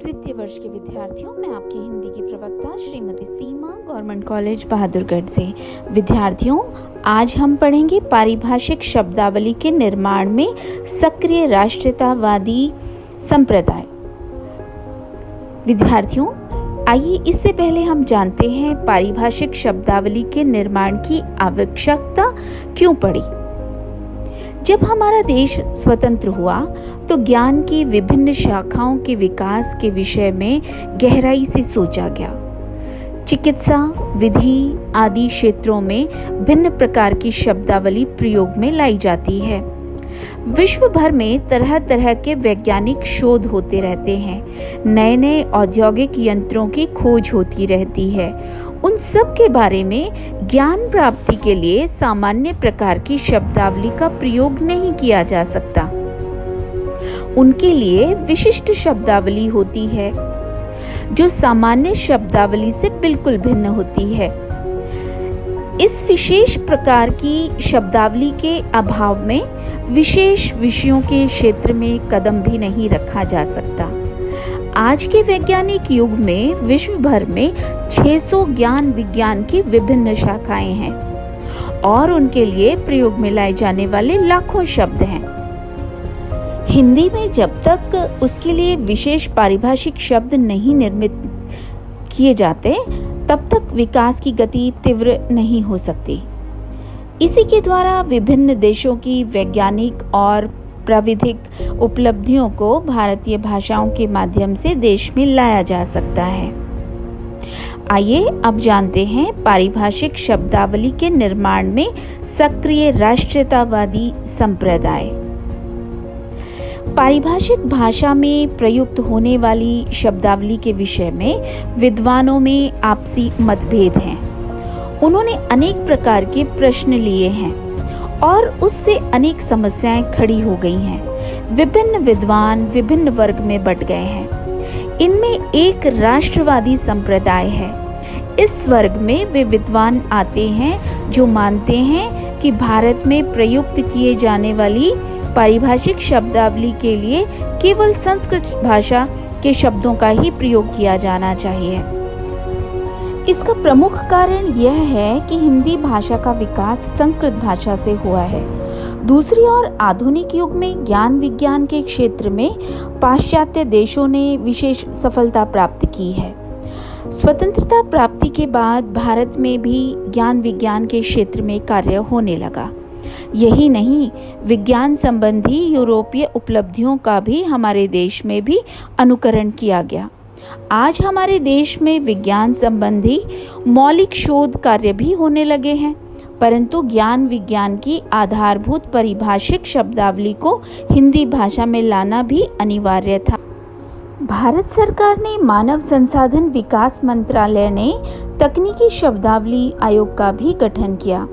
द्वितीय वर्ष के विद्यार्थियों, मैं आपकी हिंदी की प्रवक्ता श्रीमती सीमा, गवर्नमेंट कॉलेज बहादुरगढ़ से। विद्यार्थियों, आज हम पढ़ेंगे पारिभाषिक शब्दावली के निर्माण में सक्रिय राष्ट्रीयतावादी संप्रदाय। विद्यार्थियों, आइए इससे पहले हम जानते हैं पारिभाषिक शब्दावली के निर्माण की आवश्यकता क्यों पड़ी। जब हमारा देश स्वतंत्र हुआ तो ज्ञान की विभिन्न शाखाओं के विकास के विषय में गहराई से सोचा गया। चिकित्सा, विधि आदि क्षेत्रों में भिन्न प्रकार की शब्दावली प्रयोग में लाई जाती है। विश्व भर में तरह तरह के वैज्ञानिक शोध होते रहते हैं। नए नए औद्योगिक यंत्रों की खोज होती रहती है। उन सब के बारे में ज्ञान प्राप्ति के लिए सामान्य प्रकार की शब्दावली का प्रयोग नहीं किया जा सकता। उनके लिए विशिष्ट शब्दावली होती है जो सामान्य शब्दावली से बिल्कुल भिन्न होती है। इस विशेष प्रकार की शब्दावली के अभाव में विशेष विषयों के क्षेत्र में कदम भी नहीं रखा जा सकता। आज के वैज्ञानिक युग में विश्व भर में 600 ज्ञान विज्ञान की विभिन्न शाखाएं हैं और उनके लिए प्रयोग में लाए जाने वाले लाखों शब्द हैं। हिंदी में जब तक उसके लिए विशेष पारिभाषिक शब्द नहीं निर्मित किए जाते, तब तक विकास की गति तीव्र नहीं हो सकती। इसी के द्वारा विभिन्न देशों की वैज्ञानिक और प्राविधिक उपलब्धियों को भारतीय भाषाओं के माध्यम से देश में लाया जा सकता है। आइए अब जानते हैं पारिभाषिक शब्दावली के निर्माण में सक्रिय राष्ट्रीयतावादी संप्रदाय। पारिभाषिक भाषा में प्रयुक्त होने वाली शब्दावली के विषय में विद्वानों में आपसी मतभेद हैं। उन्होंने अनेक प्रकार के प्रश्न लिए हैं और उससे अनेक समस्याएं खड़ी हो गई हैं। विभिन्न विद्वान विभिन्न वर्ग में बट गए हैं। इनमें एक राष्ट्रवादी संप्रदाय है। इस वर्ग में वे विद्वान आते हैं जो मानते हैं कि भारत में प्रयुक्त किए जाने वाली पारिभाषिक शब्दावली के लिए केवल संस्कृत भाषा के शब्दों का ही प्रयोग किया जाना चाहिए। इसका प्रमुख कारण यह है कि हिंदी भाषा का विकास संस्कृत भाषा से हुआ है। दूसरी ओर आधुनिक युग में ज्ञान विज्ञान के क्षेत्र में पाश्चात्य देशों ने विशेष सफलता प्राप्त की है। स्वतंत्रता प्राप्ति के बाद भारत में भी ज्ञान विज्ञान के क्षेत्र में कार्य होने लगा। यही नहीं, विज्ञान संबंधी यूरोपीय उपलब्धियों का भी हमारे देश में भी अनुकरण किया गया। आज हमारे देश में विज्ञान संबंधी मौलिक शोध कार्य भी होने लगे हैं, परंतु ज्ञान विज्ञान की आधारभूत पारिभाषिक शब्दावली को हिंदी भाषा में लाना भी अनिवार्य था। भारत सरकार ने मानव संसाधन विकास मंत्रालय ने तकनीकी शब्दावली आयोग का भी गठन किया।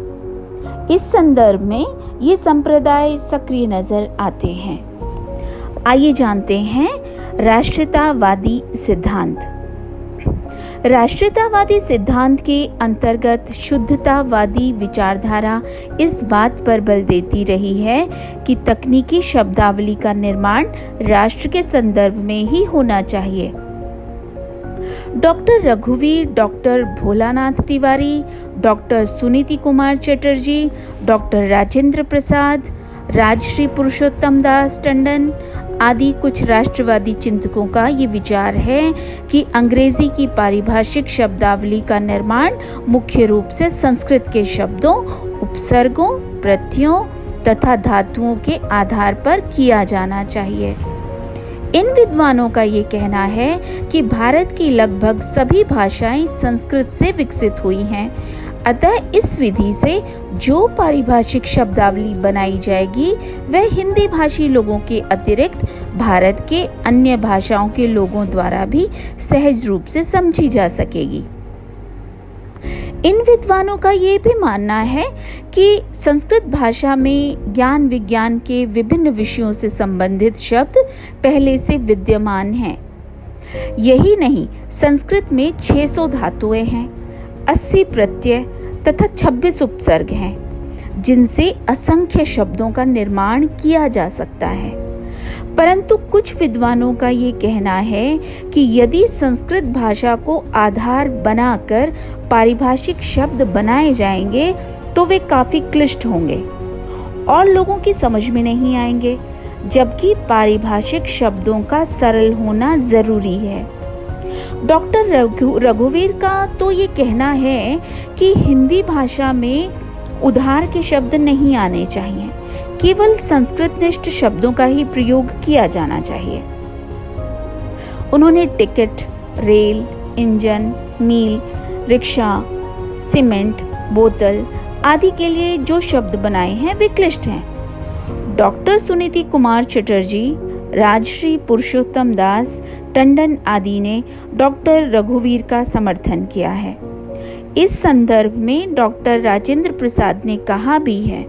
इस संदर्भ में ये संप्रदाय सक्रिय नजर आते हैं। आइए जानते हैं राष्ट्रीयतावादी सिद्धांत। राष्ट्रीयतावादी सिद्धांत के अंतर्गत शुद्धतावादी विचारधारा इस बात पर बल देती रही है कि तकनीकी शब्दावली का निर्माण राष्ट्र के संदर्भ में ही होना चाहिए। डॉक्टर रघुवीर, doctor Bholanath Tiwari, doctor Suniti Kumar Chatterjee, doctor Rajendra Prasad, Rajshri Purushottam Das Tandon आदि कुछ राष्ट्रवादी चिंतकों का ये विचार है कि अंग्रेजी की पारिभाषिक शब्दावली का निर्माण मुख्य रूप से संस्कृत के शब्दों, उपसर्गों, प्रत्ययों तथा धातुओं के आधार पर किया जाना चाहिए। इन विद्वानों का ये कहना है कि भारत की लगभग सभी भाषाएं संस्कृत से विकसित हुई हैं। अतः इस विधि से जो पारिभाषिक शब्दावली बनाई जाएगी वह हिंदी भाषी लोगों के अतिरिक्त भारत के अन्य भाषाओं के लोगों द्वारा भी सहज रूप से समझी जा सकेगी। इन विद्वानों का ये भी मानना है कि संस्कृत भाषा में ज्ञान विज्ञान के विभिन्न विषयों से संबंधित शब्द पहले से विद्यमान हैं। यही नहीं, संस्कृत में 600 धातुएं हैं, 80 प्रत्यय तथा 26 उपसर्ग हैं, जिनसे असंख्य शब्दों का निर्माण किया जा सकता है। परंतु कुछ विद्वानों का ये कहना है कि यदि संस्कृत भाषा को आधार बनाकर पारिभाषिक शब्द बनाए जाएंगे तो वे काफी क्लिष्ट होंगे और लोगों की समझ में नहीं आएंगे, जबकि पारिभाषिक शब्दों का सरल होना जरूरी है। डॉक्टर रघुवीर का तो ये कहना है कि हिंदी भाषा में उधार के शब्द नहीं आने चाहिए, केवल संस्कृतनिष्ठ शब्दों का ही प्रयोग किया जाना चाहिए। उन्होंने टिकट, रेल, इंजन, मील, रिक्शा, सीमेंट, बोतल आदि के लिए जो शब्द बनाए हैं वे क्लिष्ट हैं। डॉक्टर सुनीति कुमार चटर्जी, राजश्री पुरुषोत्तम दास टंडन आदि ने डॉक्टर रघुवीर का समर्थन किया है। इस संदर्भ में डॉक्टर राजेंद्र प्रसाद ने कहा भी है,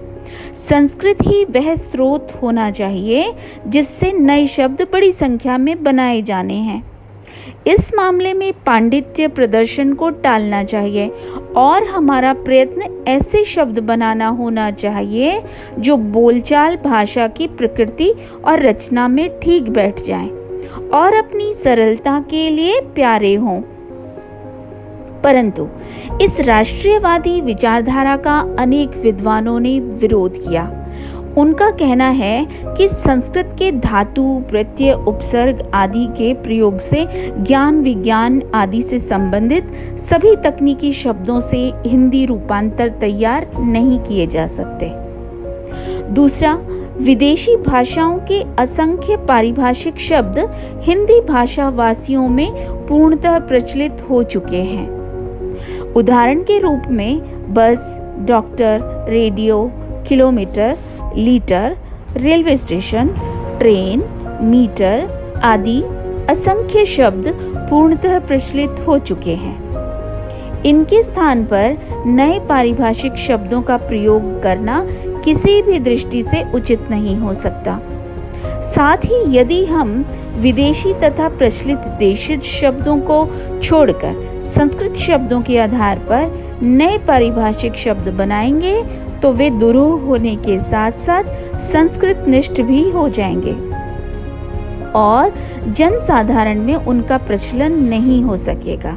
संस्कृत ही वह स्रोत होना चाहिए जिससे नए शब्द बड़ी संख्या में बनाए जाने हैं। इस मामले में पांडित्य प्रदर्शन को टालना चाहिए और हमारा प्रयत्न ऐसे शब्द बनाना होना चाहिए जो बोलचाल भाषा की प्रकृति और रचना में ठीक बैठ जाएं और अपनी सरलता के लिए प्यारे हों। परंतु इस राष्ट्रीयवादी विचारधारा का अनेक विद्वानों ने विरोध किया। उनका कहना है कि संस्कृत के धातु, प्रत्यय, उपसर्ग आदि के प्रयोग से ज्ञान, विज्ञान आदि से संबंधित सभी तकनीकी शब्दों से हिंदी रूपांतर तैयार नहीं किए जा सकते। दूसरा, विदेशी भाषाओं के असंख्य पारिभाषिक शब्द हिंदी भाषा वासियों में पूर्णतः प्रचलित हो चुके हैं। उदाहरण के रूप में bus, doctor, radio, kilometre, litre, railway station, train, metre आदि असंख्य शब्द पूर्णतः प्रचलित हो चुके हैं। इनके स्थान पर नए पारिभाषिक शब्दों का प्रयोग करना किसी भी दृष्टि से उचित नहीं हो सकता। साथ ही यदि हम विदेशी तथा प्रचलित देशिज शब्दों को छोड़कर संस्कृत शब्दों के आधार पर नए पारिभाषिक शब्द बनाएंगे तो वे दुरूह होने के साथ साथ संस्कृत निष्ठ भी हो जाएंगे और जन साधारण में उनका प्रचलन नहीं हो सकेगा।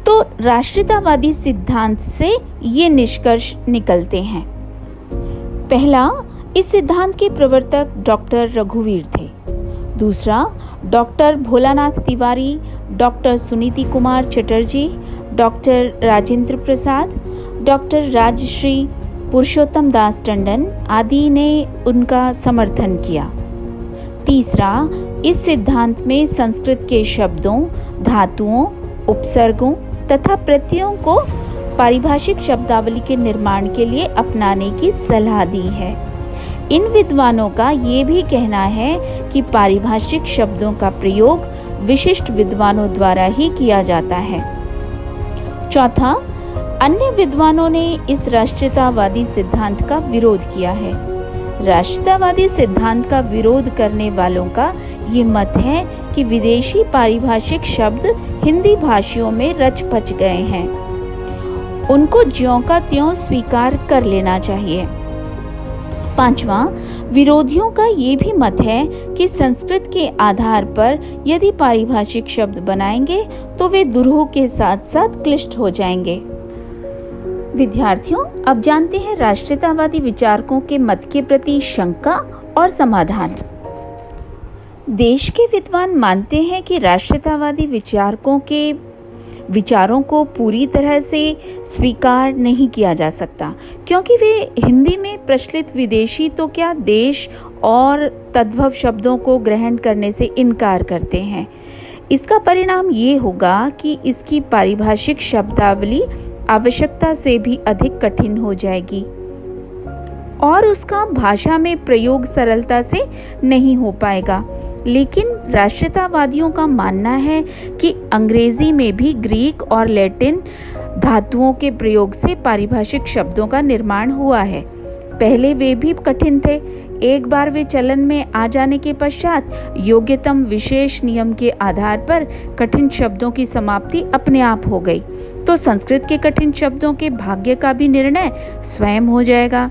तो राष्ट्रीयतावादी सिद्धांत से ये निष्कर्ष निकलते हैं। पहला, इस सिद्धांत के प्रवर्तक डॉक्टर रघुवीर थे। दूसरा, doctor Bholanath Tiwari, doctor Suniti Kumar Chatterjee, doctor Rajendra Prasad, doctor Rajshri Purushottam Das Tandon आदि ने उनका समर्थन किया। तीसरा, इस सिद्धांत में संस्कृत के शब्दों, धातुओं, उपसर्गों तथा प्रत्ययों को पारिभाषिक शब्दावली के निर्माण के लिए अपनाने की सलाह दी है। इन विद्वानों का ये भी कहना है कि पारिभाषिक शब्दों का प्रयोग विशिष्ट विद्वानों द्वारा ही किया जाता है। चौथा, अन्य विद्वानों ने इस राष्ट्रीयतावादी सिद्धांत का विरोध किया है। राष्ट्रीयतावादी सिद्धांत का विरोध करने वालों का ये मत है कि विदेशी पारिभाषिक शब्द हिंदी भाषियों में रच पच गए हैं, उनको ज्यों का त्यों स्वीकार कर लेना चाहिए। पांचवा, विरोधियों का ये भी मत है कि संस्कृत के आधार पर यदि पारिभाषिक शब्द बनाएंगे तो वे दुरूह के साथ साथ क्लिष्ट हो जाएंगे। विद्यार्थियों, अब जानते हैं राष्ट्रीयतावादी विचारकों के मत के प्रति शंका और समाधान। देश के विद्वान मानते हैं कि राष्ट्रीयतावादी विचारकों के विचारों को पूरी तरह से स्वीकार नहीं किया जा सकता, क्योंकि वे हिंदी में प्रचलित विदेशी तो क्या देश और तद्भव शब्दों को ग्रहण करने से इनकार करते हैं। इसका परिणाम ये होगा कि इसकी पारिभाषिक शब्दावली आवश्यकता से भी अधिक कठिन हो जाएगी और उसका भाषा में प्रयोग सरलता से नहीं हो पाएगा। लेकिन राष्ट्रीयतावादियों का मानना है कि अंग्रेजी में भी ग्रीक और लैटिन धातुओं के प्रयोग से पारिभाषिक शब्दों का निर्माण हुआ है। पहले वे भी कठिन थे, एक बार वे चलन में आ जाने के पश्चात योग्यतम विशेष नियम के आधार पर कठिन शब्दों की समाप्ति अपने आप हो गई, तो संस्कृत के कठिन शब्दों के भाग्य का भी निर्णय स्वयं हो जाएगा।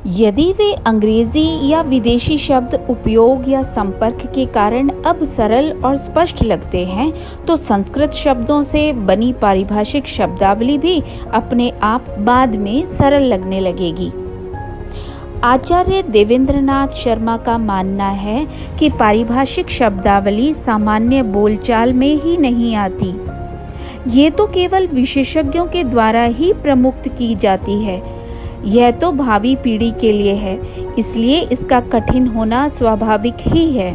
यदि वे अंग्रेजी या विदेशी शब्द उपयोग या संपर्क के कारण अब सरल और स्पष्ट लगते हैं, तो संस्कृत शब्दों से बनी पारिभाषिक शब्दावली भी अपने आप बाद में सरल लगने लगेगी। आचार्य देवेंद्रनाथ शर्मा का मानना है कि पारिभाषिक शब्दावली सामान्य बोलचाल में ही नहीं आती, ये तो केवल विशेषज्ञों के द्वारा ही प्रमुक्त की जाती है। यह तो भावी पीढ़ी के लिए है, इसलिए इसका कठिन होना स्वाभाविक ही है।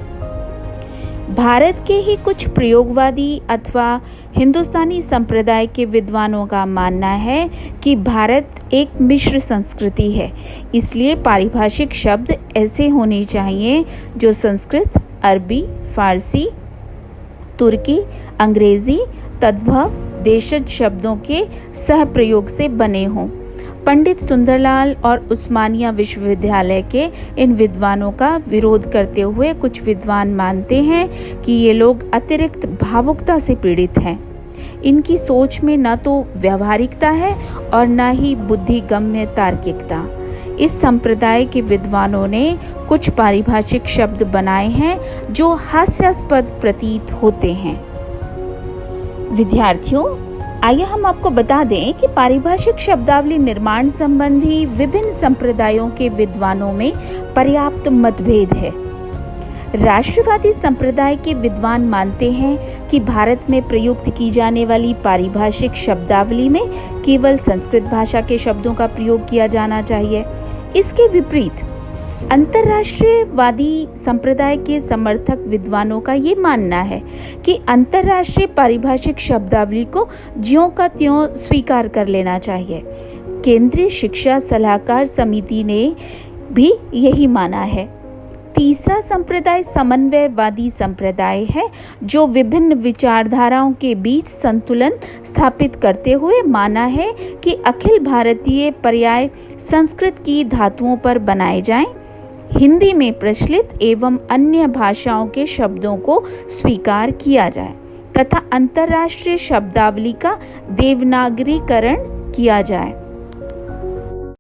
भारत के ही कुछ प्रयोगवादी अथवा हिंदुस्तानी संप्रदाय के विद्वानों का मानना है कि भारत एक मिश्र संस्कृति है, इसलिए पारिभाषिक शब्द ऐसे होने चाहिए जो संस्कृत, अरबी, फारसी, तुर्की, अंग्रेजी, तद्भव, देशज शब्दों के सहप्रयोग से बने हों। पंडित सुंदरलाल और उस्मानिया विश्वविद्यालय के इन विद्वानों का विरोध करते हुए कुछ विद्वान मानते हैं कि ये लोग अतिरिक्त भावुकता से पीड़ित हैं। इनकी सोच में न तो व्यावहारिकता है और न ही बुद्धिगम्य तार्किकता। इस संप्रदाय के विद्वानों ने कुछ पारिभाषिक शब्द बनाए हैं जो हास्यास्पद प्रतीत होते हैं। विद्यार्थियों, आइए हम आपको बता दें कि पारिभाषिक शब्दावली निर्माण संबंधी विभिन्न संप्रदायों के विद्वानों में पर्याप्त मतभेद है। राष्ट्रवादी संप्रदाय के विद्वान मानते हैं कि भारत में प्रयुक्त की जाने वाली पारिभाषिक शब्दावली में केवल संस्कृत भाषा के शब्दों का प्रयोग किया जाना चाहिए। इसके विपरीत अंतर्राष्ट्रीयवादी संप्रदाय के समर्थक विद्वानों का ये मानना है कि अंतर्राष्ट्रीय पारिभाषिक शब्दावली को ज्यों का त्यों स्वीकार कर लेना चाहिए। केंद्रीय शिक्षा सलाहकार समिति ने भी यही माना है। तीसरा संप्रदाय समन्वयवादी संप्रदाय है, जो विभिन्न विचारधाराओं के बीच संतुलन स्थापित करते हुए माना है कि अखिल भारतीय पर्याय संस्कृत की धातुओं पर बनाए जाएं, हिंदी में प्रचलित एवं अन्य भाषाओं के शब्दों को स्वीकार किया जाए तथा अंतर्राष्ट्रीय शब्दावली का देवनागरीकरण किया जाए।